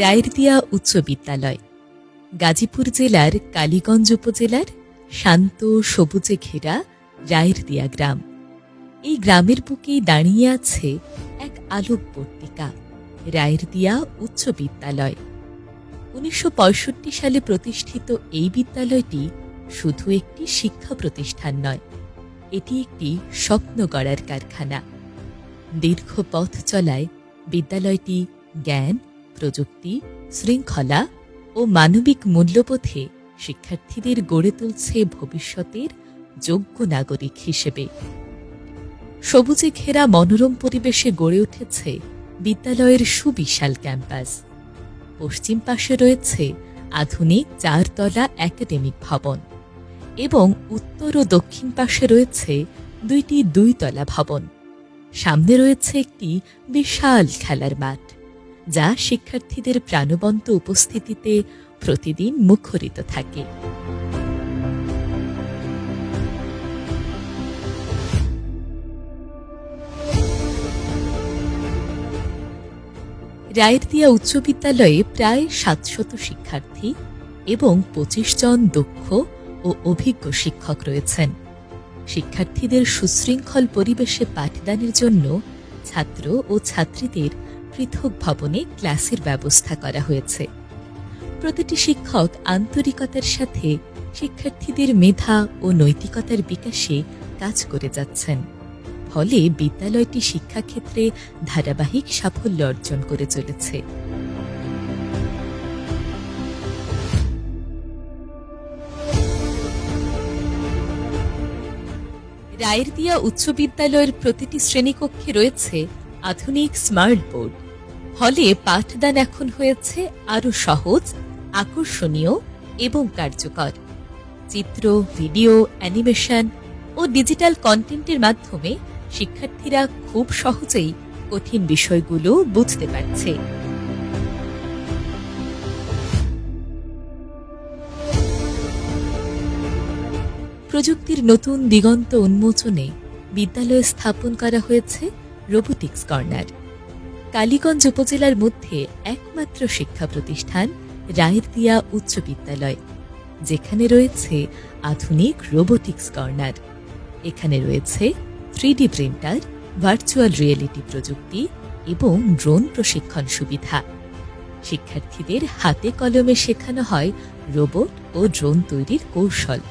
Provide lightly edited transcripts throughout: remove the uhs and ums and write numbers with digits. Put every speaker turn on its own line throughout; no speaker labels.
রায়েরদিয়া উচ্চ বিদ্যালয় গাজীপুর জেলার কালীগঞ্জ উপজেলার শান্ত সবুজে ঘেরা রায়েরদিয়া গ্রাম। এই গ্রামের বুকেই দাঁড়িয়ে আছে এক আলোক পত্রিকা, রায়েরদিয়া উচ্চ বিদ্যালয়। 1965 সালে প্রতিষ্ঠিত এই বিদ্যালয়টি শুধু একটি শিক্ষা প্রতিষ্ঠান নয়, এটি একটি স্বপ্ন গড়ার কারখানা। দীর্ঘ পথ চলায় বিদ্যালয়টি জ্ঞান, প্রযুক্তি, শৃঙ্খলা ও মানবিক মূল্যবোধে শিক্ষার্থীদের গড়ে তুলছে ভবিষ্যতের যোগ্য নাগরিক হিসেবে। সবুজে ঘেরা মনোরম পরিবেশে গড়ে উঠেছে বিদ্যালয়ের সুবিশাল ক্যাম্পাস। পশ্চিম পাশে রয়েছে আধুনিক 4 তলা একাডেমিক ভবন এবং উত্তর ও দক্ষিণ পাশে রয়েছে 2টি 2 তলা ভবন। সামনে রয়েছে একটি বিশাল খেলার মাঠ, যা শিক্ষার্থীদের প্রাণবন্ত উপস্থিতিতে প্রতিদিন মুখরিত থাকে। রায়েরদিয়া উচ্চ বিদ্যালয়ে প্রায় 700 শিক্ষার্থী এবং 25 জন দক্ষ ও অভিজ্ঞ শিক্ষক রয়েছেন। শিক্ষার্থীদের সুশৃঙ্খল পরিবেশে পাঠদানের জন্য ছাত্র ও ছাত্রীদের পৃথক ভবনে ক্লাসের ব্যবস্থা করা হয়েছে। প্রতিটি শিক্ষক আন্তরিকতার সাথে শিক্ষার্থীদের মেধা ও নৈতিকতার বিকাশে কাজ করে যাচ্ছেন, ফলে বিদ্যালয়টি শিক্ষাক্ষেত্রে ধারাবাহিক সাফল্য অর্জন করে চলেছে। রায়েরদিয়া উচ্চ বিদ্যালয়ের প্রতিটি শ্রেণীকক্ষে রয়েছে আধুনিক স্মার্ট বোর্ড, ফলে পাঠদান এখন হয়েছে আরও সহজ, আকর্ষণীয় এবং কার্যকর। চিত্র, ভিডিও, অ্যানিমেশন ও ডিজিটাল কন্টেন্টের মাধ্যমে শিক্ষার্থীরা খুব সহজেই কঠিন বিষয়গুলো বুঝতে পারছে। প্রযুক্তির নতুন দিগন্ত উন্মোচনে বিদ্যালয়ে স্থাপন করা হয়েছে রোবোটিক্স কর্নার। কালীগঞ্জ উপজেলার মধ্যে একমাত্র শিক্ষা প্রতিষ্ঠান রায়েরদিয়া উচ্চ বিদ্যালয়, যেখানে রয়েছে আধুনিক রোবোটিক্স কর্নার। এখানে রয়েছে 3D প্রিন্টার, ভার্চুয়াল রিয়েলিটি প্রযুক্তি এবং ড্রোন প্রশিক্ষণ সুবিধা। শিক্ষার্থীদের হাতে কলমে শেখানো হয় রোবট ও ড্রোন তৈরির কৌশল।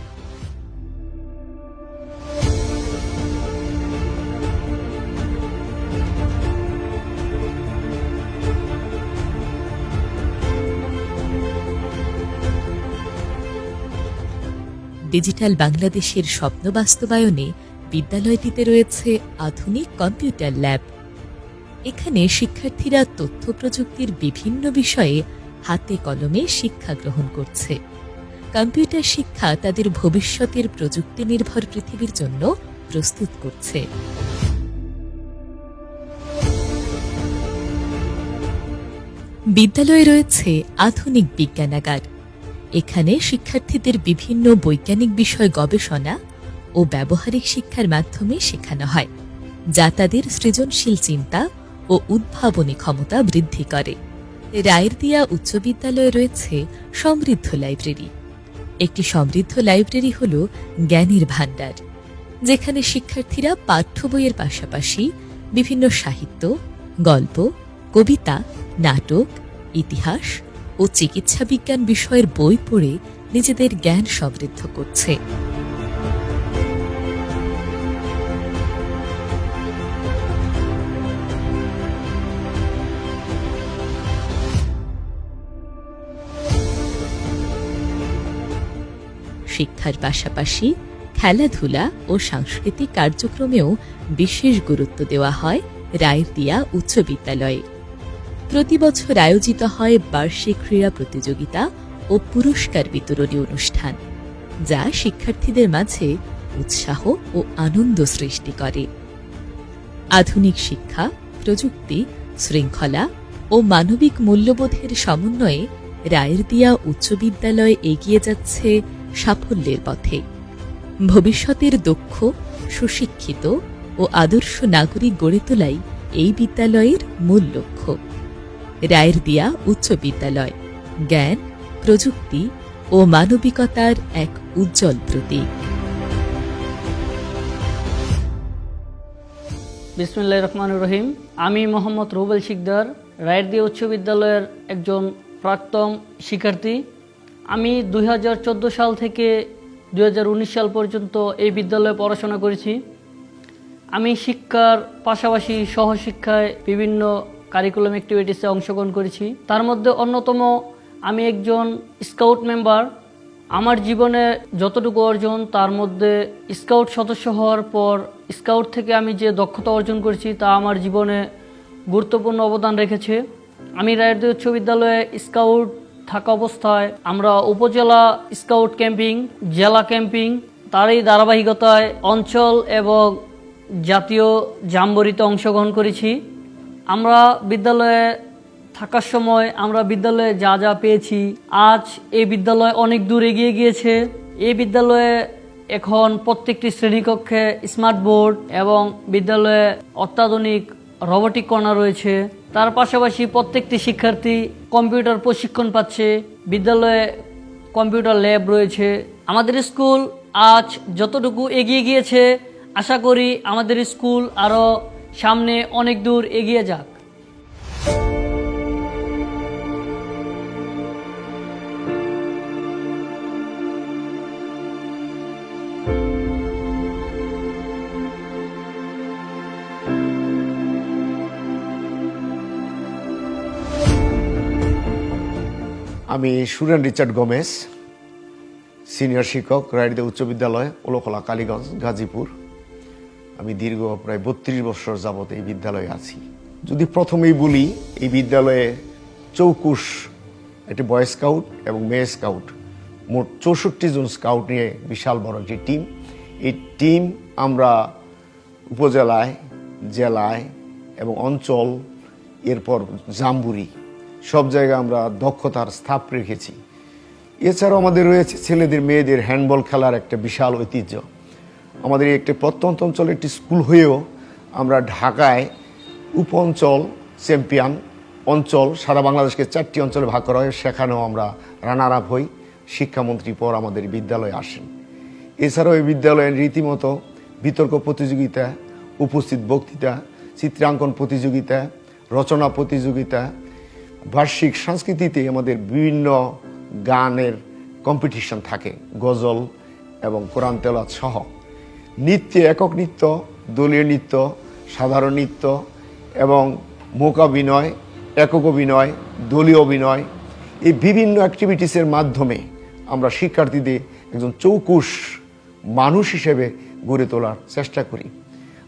ডিজিটাল বাংলাদেশের স্বপ্ন বাস্তবায়নে বিদ্যালয়টিতে রয়েছে আধুনিক কম্পিউটার ল্যাব। এখানে শিক্ষার্থীরা তথ্য প্রযুক্তির বিভিন্ন বিষয়ে হাতে কলমে শিক্ষা গ্রহণ করছে। কম্পিউটার শিক্ষা তাদের ভবিষ্যতের প্রযুক্তি নির্ভর পৃথিবীর জন্য প্রস্তুত করছে। বিদ্যালয়ে রয়েছে আধুনিক বিজ্ঞানাগার। এখানে শিক্ষার্থীদের বিভিন্ন বৈজ্ঞানিক বিষয় গবেষণা ও ব্যবহারিক শিক্ষার মাধ্যমে শেখানো হয়, যা তাদের সৃজনশীল চিন্তা ও উদ্ভাবনী ক্ষমতা বৃদ্ধি করে। রায়েরদিয়া উচ্চ বিদ্যালয়ে রয়েছে সমৃদ্ধ লাইব্রেরি। একটি সমৃদ্ধ লাইব্রেরি হল জ্ঞানের ভাণ্ডার, যেখানে শিক্ষার্থীরা পাঠ্য বইয়ের পাশাপাশি বিভিন্ন সাহিত্য, গল্প, কবিতা, নাটক, ইতিহাস ও চিকিৎসা বিজ্ঞান বিষয়ের বই পড়ে নিজেদের জ্ঞান সমৃদ্ধ করছে। শিক্ষার পাশাপাশি খেলাধুলা ও সাংস্কৃতিক কার্যক্রমেও বিশেষ গুরুত্ব দেওয়া হয় রায়েরদিয়া উচ্চ বিদ্যালয়ে। প্রতি বছর আয়োজিত হয় বার্ষিক ক্রীড়া প্রতিযোগিতা ও পুরস্কার বিতরণী অনুষ্ঠান, যা শিক্ষার্থীদের মাঝে উৎসাহ ও আনন্দ সৃষ্টি করে। আধুনিক শিক্ষা, প্রযুক্তি, শৃঙ্খলা ও মানবিক মূল্যবোধের সমন্বয়ে রায়েরদিয়া উচ্চ বিদ্যালয় এগিয়ে যাচ্ছে সাফল্যের পথে। ভবিষ্যতের দক্ষ, সুশিক্ষিত ও আদর্শ নাগরিক গড়ে তোলাই এই বিদ্যালয়ের মূল লক্ষ্য। রায়ের দিয়া উচ্চ বিদ্যালয় জ্ঞান, প্রযুক্তি ও মানবিকতার এক উজ্জ্বল প্রতীক।
বিসমিল্লাহির রহমানির রহিম। আমি মোহাম্মদ রুবেল শিকদার, রায়ের দিয়া উচ্চ বিদ্যালয়ের একজন প্রাক্তন শিক্ষার্থী। আমি 2014 সাল থেকে 2019 সাল পর্যন্ত এই বিদ্যালয়ে পড়াশোনা করেছি। আমি শিক্ষার পাশাপাশি সহশিক্ষায় বিভিন্ন কারিকুলাম অ্যাক্টিভিটিসে অংশগ্রহণ করেছি। তার মধ্যে অন্যতম আমি একজন স্কাউট মেম্বার। আমার জীবনে যতটুকু অর্জন, তার মধ্যে স্কাউট সদস্য হওয়ার পর স্কাউট থেকে আমি যে দক্ষতা অর্জন করেছি তা আমার জীবনে গুরুত্বপূর্ণ অবদান রেখেছে। আমি রায়ের দিয়া উচ্চ বিদ্যালয়ে স্কাউট থাকা অবস্থায় আমরা উপজেলা স্কাউট ক্যাম্পিং, জেলা ক্যাম্পিং, তারই ধারাবাহিকতায় অঞ্চল এবং জাতীয় জাম্বরিতে অংশগ্রহণ করেছি। আমরা বিদ্যালয়ে থাকার সময় আমরা বিদ্যালয়ে যা যা পেয়েছি, আজ এই বিদ্যালয় অনেক দূর এগিয়ে গিয়েছে। এই বিদ্যালয়ে এখন প্রত্যেকটি শ্রেণীকক্ষে স্মার্ট বোর্ড এবং বিদ্যালয়ে অত্যাধুনিক রোবোটিক কর্নার রয়েছে। তার পাশাপাশি প্রত্যেকটি শিক্ষার্থী কম্পিউটার প্রশিক্ষণ পাচ্ছে। বিদ্যালয়ে কম্পিউটার ল্যাব রয়েছে। আমাদের স্কুল আজ যতটুকু এগিয়ে গিয়েছে, আশা করি আমাদের স্কুল আরও সামনে অনেক দূর এগিয়ে যাক।
আমি সুরেন রিচার্ড গোমেজ, সিনিয়র শিক্ষক, রায়ের দিয়া উচ্চ বিদ্যালয়, ওলখলা, কালীগঞ্জ, গাজীপুর। আমি দীর্ঘ প্রায় 32 বছর যাবৎ এই বিদ্যালয়ে আছি। যদি প্রথমেই বলি, এই বিদ্যালয়ে 24 একটি বয় স্কাউট এবং মেয়ে স্কাউট, মোট 64 জন স্কাউট নিয়ে বিশাল বড় একটি টিম। এই টিম আমরা উপজেলায়, জেলায় এবং অঞ্চল, এরপর জাম্বুরি, সব জায়গায় আমরা দক্ষতার স্থাপ রেখেছি। এছাড়াও আমাদের রয়েছে ছেলেদের মেয়েদের হ্যান্ডবল খেলার একটা বিশাল ঐতিহ্য। আমাদের একটি প্রত্যন্ত অঞ্চলের একটি স্কুল হয়েও আমরা ঢাকায় উপ অঞ্চল চ্যাম্পিয়ন অঞ্চল, সারা বাংলাদেশকে 4টি অঞ্চলে ভাগ করা হয়, সেখানেও আমরা রানার আপ হই। শিক্ষামন্ত্রী পর আমাদের বিদ্যালয়ে আসেন। এছাড়াও এই বিদ্যালয়ের রীতিমতো বিতর্ক প্রতিযোগিতা, উপস্থিত বক্তৃতা, চিত্রাঙ্কন প্রতিযোগিতা, রচনা প্রতিযোগিতা, বার্ষিক সংস্কৃতিতে আমাদের বিভিন্ন গানের কম্পিটিশন থাকে, গজল এবং কোরআন তেলাওয়াত সহ। নৃত্যে একক নৃত্য, দলীয় নৃত্য, সাধারণ নৃত্য এবং মূকাভিনয়, একক অভিনয়, দলীয় অভিনয়, এই বিভিন্ন অ্যাক্টিভিটিসের মাধ্যমে আমরা শিক্ষার্থীদের একজন চৌকুশ মানুষ হিসেবে গড়ে তোলার চেষ্টা করি।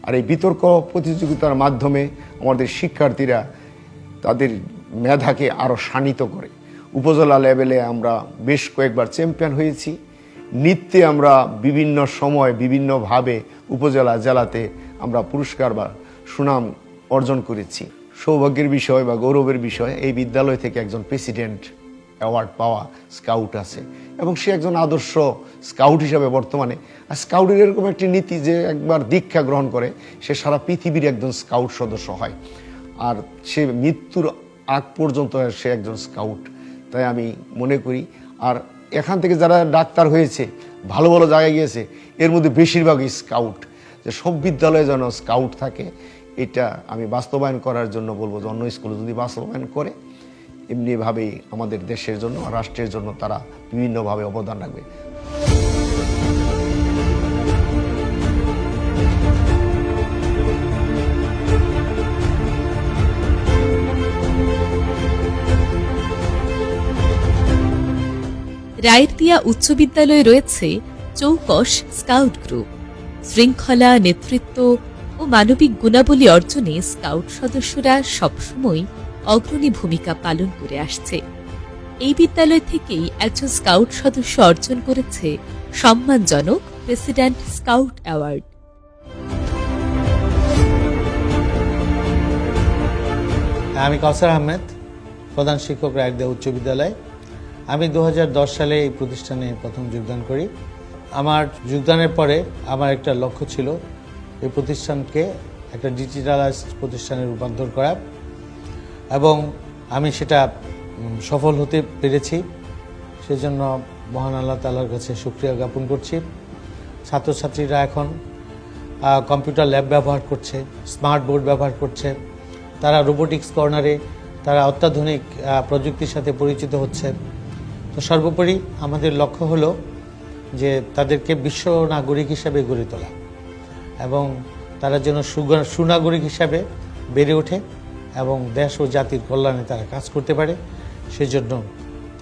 আর এই বিতর্ক প্রতিযোগিতার মাধ্যমে আমাদের শিক্ষার্থীরা তাদের মেধাকে আরও শানিত করে। উপজেলা লেভেলে আমরা বেশ কয়েকবার চ্যাম্পিয়ন হয়েছি। নৃত্যে আমরা বিভিন্ন সময় বিভিন্নভাবে উপজেলা, জেলাতে আমরা পুরস্কার বা সুনাম অর্জন করেছি। সৌভাগ্যের বিষয় বা গৌরবের বিষয়, এই বিদ্যালয় থেকে একজন প্রেসিডেন্ট অ্যাওয়ার্ড পাওয়া স্কাউট আছে এবং সে একজন আদর্শ স্কাউট হিসাবে বর্তমানে। আর স্কাউটের এরকম একটি নীতি যে একবার দীক্ষা গ্রহণ করে সে সারা পৃথিবীর একজন স্কাউট সদস্য হয়, আর সে মৃত্যুর আগ পর্যন্ত সে একজন স্কাউট। তাই আমি মনে করি, আর এখান থেকে যারা ডাক্তার হয়েছে, ভালো ভালো জায়গায় গিয়েছে, এর মধ্যে বেশিরভাগই স্কাউট। যে সব বিদ্যালয়ে যেন স্কাউট থাকে, এটা আমি বাস্তবায়ন করার জন্য বলবো যে অন্য স্কুলে যদি বাস্তবায়ন করে, এমনিভাবেই আমাদের দেশের জন্য, রাষ্ট্রের জন্য তারা বিভিন্নভাবে অবদান রাখবে।
রায়ের দিয়া উচ্চ বিদ্যালয়ে রয়েছে চৌকস স্কাউট গ্রুপ। শৃঙ্খলা, নেতৃত্ব ও মানবিক গুণাবলী অর্জনে স্কাউট সদস্যরা সবসময় অগ্রণী ভূমিকা পালন করে আসছে। এই বিদ্যালয় থেকেই একজন স্কাউট সদস্য অর্জন করেছে সম্মানজনক প্রেসিডেন্ট স্কাউট অ্যাওয়ার্ড।
আমি কাউসার আহমেদ, প্রধান শিক্ষক, রায়ের দিয়া উচ্চ বিদ্যালয়। আমি 2010 সালে এই প্রতিষ্ঠানে প্রথম যোগদান করি। আমার যোগদানের পরে আমার একটা লক্ষ্য ছিল এই প্রতিষ্ঠানকে একটা ডিজিটালাইজড প্রতিষ্ঠানে রূপান্তর করা এবং আমি সেটা সফল হতে পেরেছি। সেজন্য মহান আল্লাহ তাআলার কাছে শুকরিয়া জ্ঞাপন করছি। ছাত্রছাত্রীরা এখন কম্পিউটার ল্যাব ব্যবহার করছে, স্মার্ট বোর্ড ব্যবহার করছে, তারা রোবোটিক্স কর্নারে তারা অত্যাধুনিক প্রযুক্তির সাথে পরিচিত হচ্ছে। তো সর্বোপরি আমাদের লক্ষ্য হলো যে তাদেরকে বিশ্ব নাগরিক হিসাবে গড়ে তোলা এবং তারা যেন সুনাগরিক হিসাবে বেড়ে ওঠে এবং দেশ ও জাতির কল্যাণে তারা কাজ করতে পারে, সেজন্য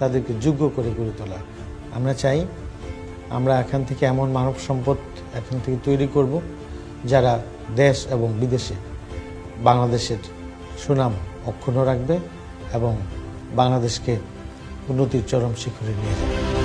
তাদেরকে যোগ্য করে গড়ে তোলা। আমরা চাই আমরা এখান থেকে এমন মানব সম্পদ এখান থেকে তৈরি করব যারা দেশ এবং বিদেশে বাংলাদেশের সুনাম অক্ষুণ্ণ রাখবে এবং বাংলাদেশকে উন্নতির চরম শিখরে নিয়ে যাবে।